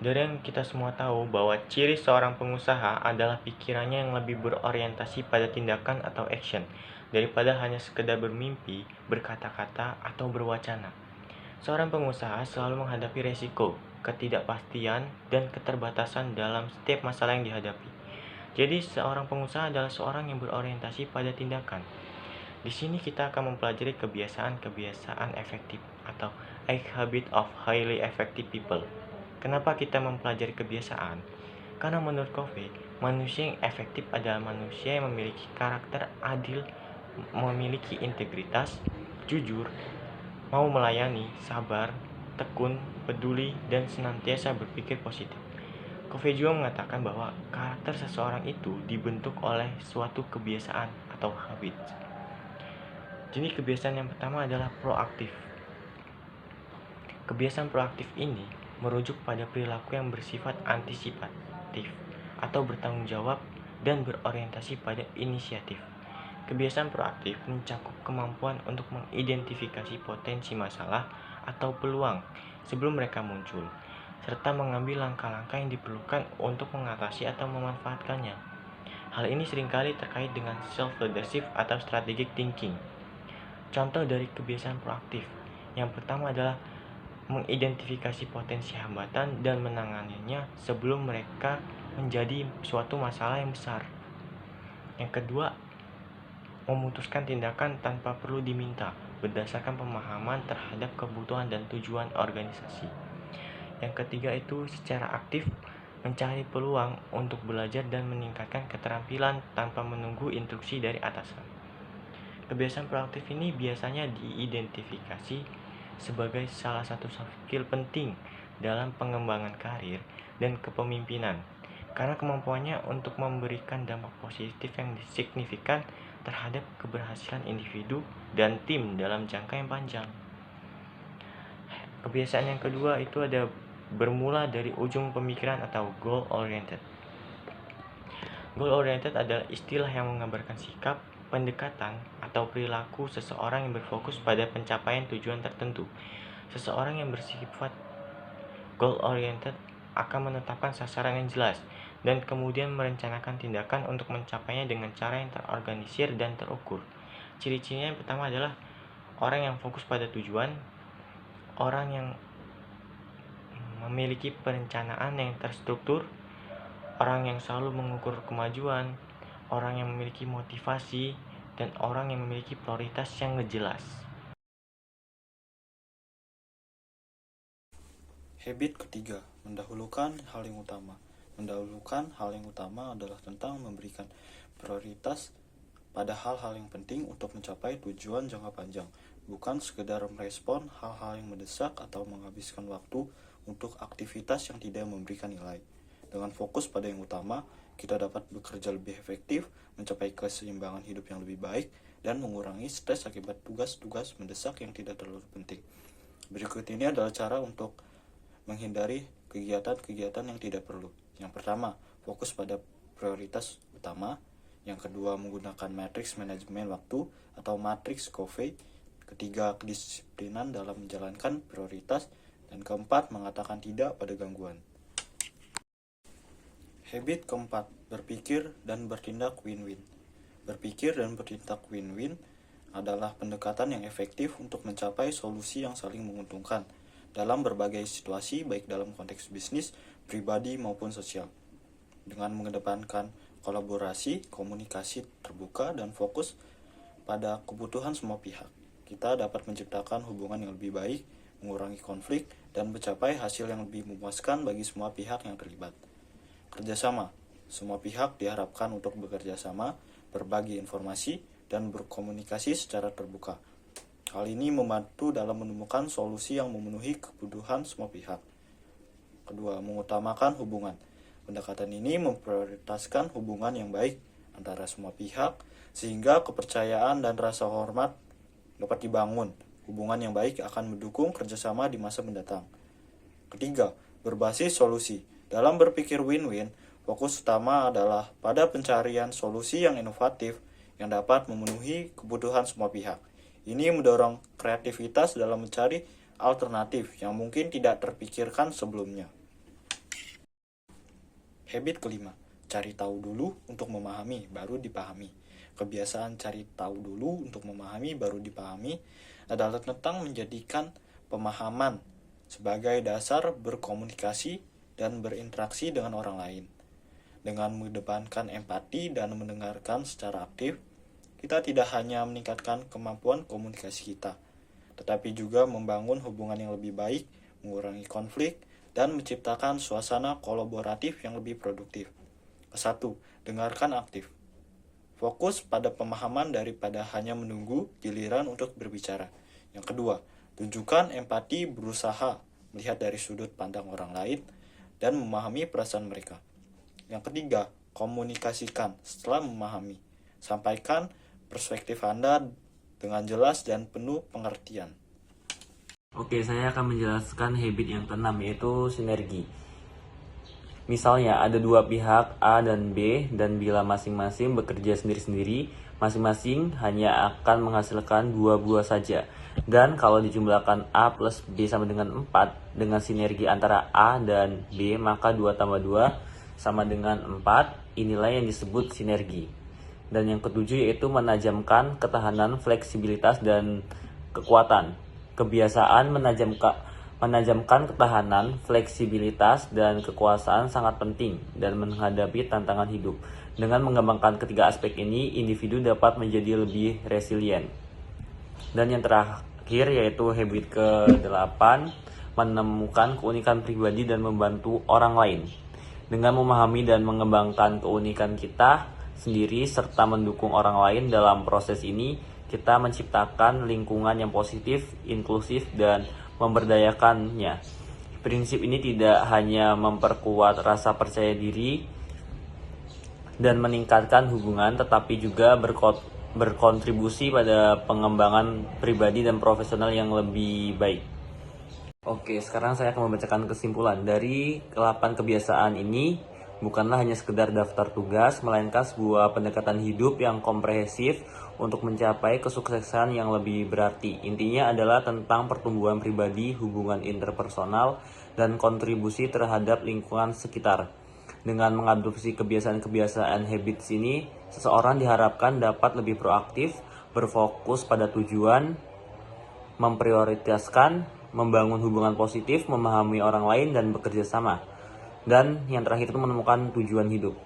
Dari yang kita semua tahu bahwa ciri seorang pengusaha adalah pikirannya yang lebih berorientasi pada tindakan atau action daripada hanya sekedar bermimpi, berkata-kata, atau berwacana. Seorang pengusaha selalu menghadapi resiko, ketidakpastian, dan keterbatasan dalam setiap masalah yang dihadapi. Jadi, seorang pengusaha adalah seorang yang berorientasi pada tindakan. Di sini kita akan mempelajari kebiasaan-kebiasaan efektif atau 8 Habits of Highly Effective People. Kenapa kita mempelajari kebiasaan? Karena menurut Covey, manusia yang efektif adalah manusia yang memiliki karakter adil, memiliki integritas, jujur, mau melayani, sabar, tekun, peduli, dan senantiasa berpikir positif. Covey juga mengatakan bahwa karakter seseorang itu dibentuk oleh suatu kebiasaan atau habit. Jadi kebiasaan yang pertama adalah proaktif. Kebiasaan proaktif ini merujuk pada perilaku yang bersifat antisipatif atau bertanggung jawab dan berorientasi pada inisiatif. Kebiasaan proaktif mencakup kemampuan untuk mengidentifikasi potensi masalah atau peluang sebelum mereka muncul, serta mengambil langkah-langkah yang diperlukan untuk mengatasi atau memanfaatkannya. Hal ini seringkali terkait dengan self-leadership atau strategic thinking. Contoh dari kebiasaan proaktif yang pertama adalah mengidentifikasi potensi hambatan dan menanganinya sebelum mereka menjadi suatu masalah yang besar. Yang kedua, memutuskan tindakan tanpa perlu diminta berdasarkan pemahaman terhadap kebutuhan dan tujuan organisasi. Yang ketiga itu secara aktif mencari peluang untuk belajar dan meningkatkan keterampilan tanpa menunggu instruksi dari atasan. Kebiasaan proaktif ini biasanya diidentifikasi sebagai salah satu soft skill penting dalam pengembangan karir dan kepemimpinan, karena kemampuannya untuk memberikan dampak positif yang signifikan terhadap keberhasilan individu dan tim dalam jangka yang panjang. Kebiasaan yang kedua itu ada bermula dari ujung pemikiran atau goal oriented. Goal oriented adalah istilah yang menggambarkan sikap, pendekatan, atau perilaku seseorang yang berfokus pada pencapaian tujuan tertentu. Seseorang yang bersifat goal oriented akan menetapkan sasaran yang jelas dan kemudian merencanakan tindakan untuk mencapainya dengan cara yang terorganisir dan terukur. Ciri-cirinya yang pertama adalah orang yang fokus pada tujuan, orang yang memiliki perencanaan yang terstruktur, orang yang selalu mengukur kemajuan, orang yang memiliki motivasi, dan orang yang memiliki prioritas yang jelas. Habit ketiga, mendahulukan hal yang utama. Mendahulukan hal yang utama adalah tentang memberikan prioritas pada hal-hal yang penting untuk mencapai tujuan jangka panjang, bukan sekedar merespon hal-hal yang mendesak atau menghabiskan waktu untuk aktivitas yang tidak memberikan nilai. Dengan fokus pada yang utama, kita dapat bekerja lebih efektif, mencapai keseimbangan hidup yang lebih baik, dan mengurangi stres akibat tugas-tugas mendesak yang tidak terlalu penting. Berikut ini adalah cara untuk menghindari kegiatan-kegiatan yang tidak perlu. Yang pertama, fokus pada prioritas utama. Yang kedua, menggunakan matriks manajemen waktu atau matriks Covey. Ketiga, kedisiplinan dalam menjalankan prioritas. Dan keempat, mengatakan tidak pada gangguan. Habit keempat, berpikir dan bertindak win-win. Berpikir dan bertindak win-win adalah pendekatan yang efektif untuk mencapai solusi yang saling menguntungkan dalam berbagai situasi, baik dalam konteks bisnis, pribadi, maupun sosial. Dengan mengedepankan kolaborasi, komunikasi terbuka, dan fokus pada kebutuhan semua pihak, kita dapat menciptakan hubungan yang lebih baik, mengurangi konflik, dan mencapai hasil yang lebih memuaskan bagi semua pihak yang terlibat. Kerjasama. Semua pihak diharapkan untuk bekerja sama, berbagi informasi, dan berkomunikasi secara terbuka. Hal ini membantu dalam menemukan solusi yang memenuhi kebutuhan semua pihak. Kedua, mengutamakan hubungan. Pendekatan ini memprioritaskan hubungan yang baik antara semua pihak, sehingga kepercayaan dan rasa hormat dapat dibangun. Hubungan yang baik akan mendukung kerjasama di masa mendatang. Ketiga, berbasis solusi. Dalam berpikir win-win, fokus utama adalah pada pencarian solusi yang inovatif yang dapat memenuhi kebutuhan semua pihak. Ini mendorong kreativitas dalam mencari alternatif yang mungkin tidak terpikirkan sebelumnya. Habit kelima, cari tahu dulu untuk memahami, baru dipahami. Kebiasaan cari tahu dulu untuk memahami, baru dipahami adalah tentang menjadikan pemahaman sebagai dasar berkomunikasi dan berinteraksi dengan orang lain. Dengan mengedepankan empati dan mendengarkan secara aktif, kita tidak hanya meningkatkan kemampuan komunikasi kita, tetapi juga membangun hubungan yang lebih baik, mengurangi konflik, dan menciptakan suasana kolaboratif yang lebih produktif. Kesatu, dengarkan aktif. Fokus pada pemahaman daripada hanya menunggu giliran untuk berbicara. Yang kedua, tunjukkan empati, berusaha melihat dari sudut pandang orang lain dan memahami perasaan mereka. Yang ketiga, komunikasikan setelah memahami. Sampaikan perspektif Anda dengan jelas dan penuh pengertian. Oke, saya akan menjelaskan habit yang keenam, yaitu sinergi. Misalnya ada dua pihak A dan B, dan bila masing-masing bekerja sendiri-sendiri, masing-masing hanya akan menghasilkan 2 buah saja. Dan kalau dijumlahkan A plus B sama dengan 4, dengan sinergi antara A dan B, maka 2 tambah 2 sama dengan 4, inilah yang disebut sinergi. Dan yang ketujuh yaitu menajamkan ketahanan, fleksibilitas, dan kekuatan. Kebiasaan menajamkan ketahanan, fleksibilitas, dan kekuasaan sangat penting dan menghadapi tantangan hidup. Dengan mengembangkan ketiga aspek ini, individu dapat menjadi lebih resilient. Dan yang terakhir yaitu habit ke-8, menemukan keunikan pribadi dan membantu orang lain. Dengan memahami dan mengembangkan keunikan kita sendiri serta mendukung orang lain dalam proses ini, kita menciptakan lingkungan yang positif, inklusif, dan memberdayakannya. Prinsip ini tidak hanya memperkuat rasa percaya diri dan meningkatkan hubungan, tetapi juga berkontribusi pada pengembangan pribadi dan profesional yang lebih baik. Oke, sekarang saya akan membacakan kesimpulan. Dari 8 kebiasaan ini bukanlah hanya sekedar daftar tugas, melainkan sebuah pendekatan hidup yang komprehensif untuk mencapai kesuksesan yang lebih berarti. Intinya adalah tentang pertumbuhan pribadi, hubungan interpersonal, dan kontribusi terhadap lingkungan sekitar. Dengan mengadopsi kebiasaan-kebiasaan habits ini, seseorang diharapkan dapat lebih proaktif, berfokus pada tujuan, memprioritaskan, membangun hubungan positif, memahami orang lain, dan bekerja sama. Dan yang terakhir itu menemukan tujuan hidup.